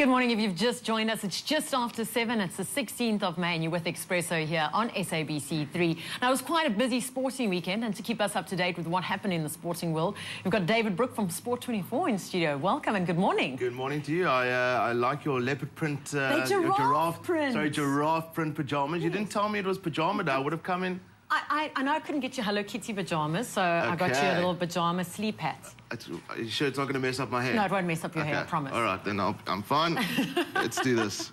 Good morning. If you've just joined us, it's just after 7. It's the 16th of May and you're with Expresso here on SABC3. Now, it was quite a busy sporting weekend, and to keep us up to date with what happened in the sporting world, we've got David Brook from Sport 24 in studio. Welcome and good morning. Good morning to you. I like your leopard print, giraffe print. Sorry, giraffe print pajamas. Yes. You didn't tell me it was pajama day. I would have come in. I know I couldn't get you Hello Kitty pajamas, so I got you a little pajama sleep hat. Are you sure it's not going to mess up my hair? No, it won't mess up your hair, I promise. All right, then I'm fine. Let's do this.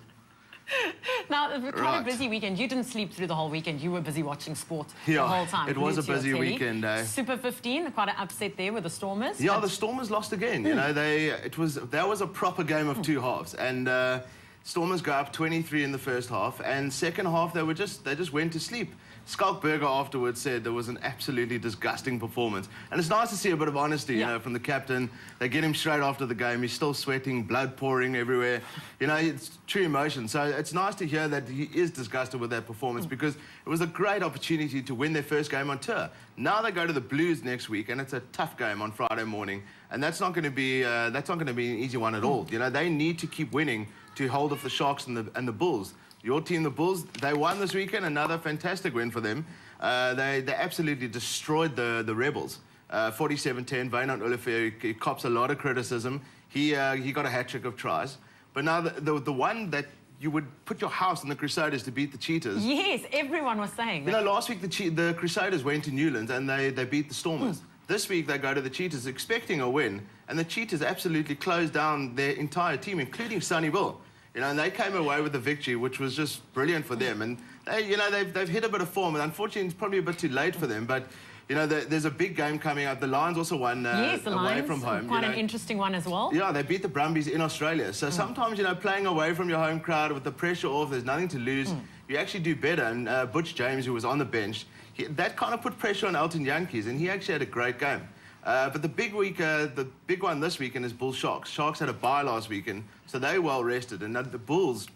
Now, it was quite a busy weekend. You didn't sleep through the whole weekend. You were busy watching sport the whole time. It was a busy weekend. Super 15, quite an upset there with the Stormers. Yeah, the Stormers lost again. You know, that was a proper game of two halves, and Stormers go up 23 in the first half, and second half they just went to sleep. Schalk Burger afterwards said there was an absolutely disgusting performance. And it's nice to see a bit of honesty, you know, from the captain. They get him straight after the game. He's still sweating, blood pouring everywhere. You know, it's true emotion. So it's nice to hear that he is disgusted with that performance, because it was a great opportunity to win their first game on tour. Now they go to the Blues next week, and it's a tough game on Friday morning. And that's not going to be an easy one at all. You know, they need to keep winning to hold off the Sharks and the Bulls. Your team, the Bulls, they won this weekend. Another fantastic win for them. They absolutely destroyed the Rebels. 47-10. Wynand Olivier, he cops a lot of criticism. He got a hat-trick of tries. But now the one that you would put your house on the Crusaders to beat the Cheetahs. Yes, everyone was saying that. You know, last week the Crusaders went to Newlands and they beat the Stormers. This week they go to the Cheetahs expecting a win, and the Cheetahs absolutely closed down their entire team, including Sonny Bill. You know, and they came away with the victory, which was just brilliant for them. And they've hit a bit of form, and unfortunately it's probably a bit too late for them. But you know, there's a big game coming up. The Lions also won away from home. Quite an interesting one as well. Yeah, they beat the Brumbies in Australia. So sometimes, you know, playing away from your home crowd with the pressure off, there's nothing to lose. You actually do better. And Butch James, who was on the bench, that kind of put pressure on Elton Jantjies, and he actually had a great game. But the big one this weekend is Bulls Sharks. Sharks had a bye last weekend, so they well rested, and the Bulls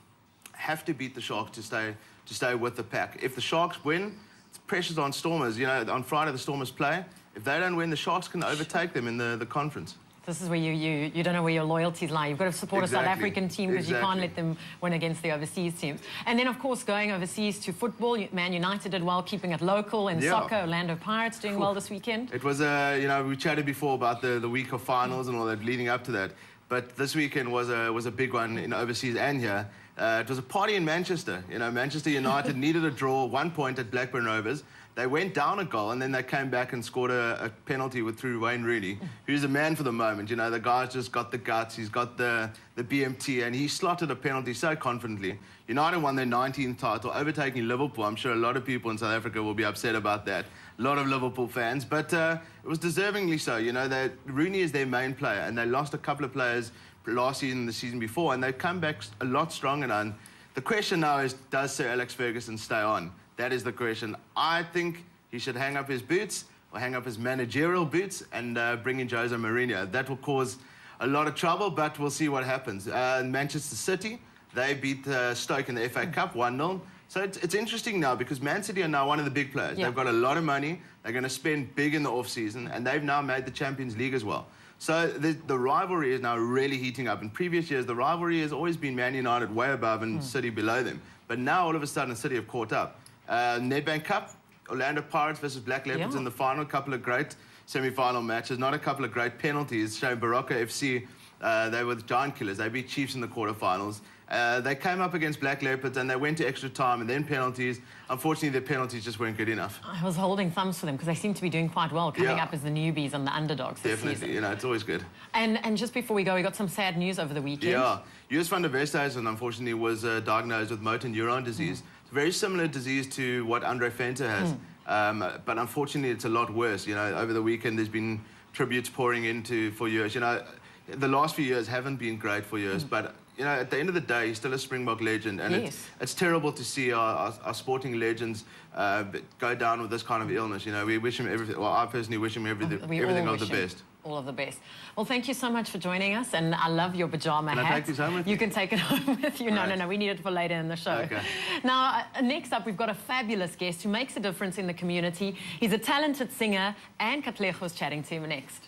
have to beat the Sharks to stay with the pack. If the Sharks win, pressure's on Stormers. You know, on Friday the Stormers play. If they don't win, the Sharks can overtake them in the conference. This is where you don't know where your loyalties lie. You've got to support a South African team, because you can't let them win against the overseas teams. And then, of course, going overseas to football, Man United did well, keeping it local. In soccer, Orlando Pirates doing well this weekend. It was, you know, we chatted before about the week of finals and all that leading up to that. But this weekend was a big one in overseas and here. It was a party in Manchester. You know, Manchester United needed a draw, 1 point at Blackburn Rovers. They went down a goal, and then they came back and scored a penalty through Wayne Rooney, who's a man for the moment. You know, the guy's just got the guts, he's got the BMT, and he slotted a penalty so confidently. United won their 19th title, overtaking Liverpool. I'm sure a lot of people in South Africa will be upset about that. A lot of Liverpool fans, but it was deservingly so. You know, Rooney is their main player, and they lost a couple of players last season and the season before, and they've come back a lot stronger now. And the question now is, does Sir Alex Ferguson stay on? That is the question. I think he should hang up his boots, or hang up his managerial boots, and bring in Jose Mourinho. That will cause a lot of trouble, but we'll see what happens. Manchester City, they beat Stoke in the FA Cup 1-0. So it's interesting now, because Man City are now one of the big players. They've got a lot of money. They're going to spend big in the off-season, and they've now made the Champions League as well. So the rivalry is now really heating up. In previous years, the rivalry has always been Man United way above and City below them. But now, all of a sudden, City have caught up. Nedbank Cup, Orlando Pirates versus Black Leopards in the final. A couple of great semi-final matches. Not a couple of great penalties. Showing Baraka FC, they were the Giant Killers. They beat Chiefs in the quarterfinals. They came up against Black Leopards, and they went to extra time and then penalties. Unfortunately, their penalties just weren't good enough. I was holding thumbs for them, because they seem to be doing quite well, coming up as the newbies and the underdogs this season. You know, it's always good. And just before we go, we got some sad news over the weekend. Yeah, Joos van der Westhuizen, unfortunately, was diagnosed with motor neuron disease. It's a very similar disease to what Andre Venter has, but unfortunately, it's a lot worse. You know, over the weekend, there's been tributes pouring into for Joos. You know, the last few years haven't been great for Joos, but you know, at the end of the day, he's still a Springbok legend, and it's terrible to see our sporting legends go down with this kind of illness. You know, we wish him everything. Well, I personally wish him everything of the best. All of the best. Well, thank you so much for joining us, and I love your pajama hat. Can I take this home with you? You can take it home with you. Right. No, we need it for later in the show. Okay. Now, next up, we've got a fabulous guest who makes a difference in the community. He's a talented singer, and Katlego's chatting to him next.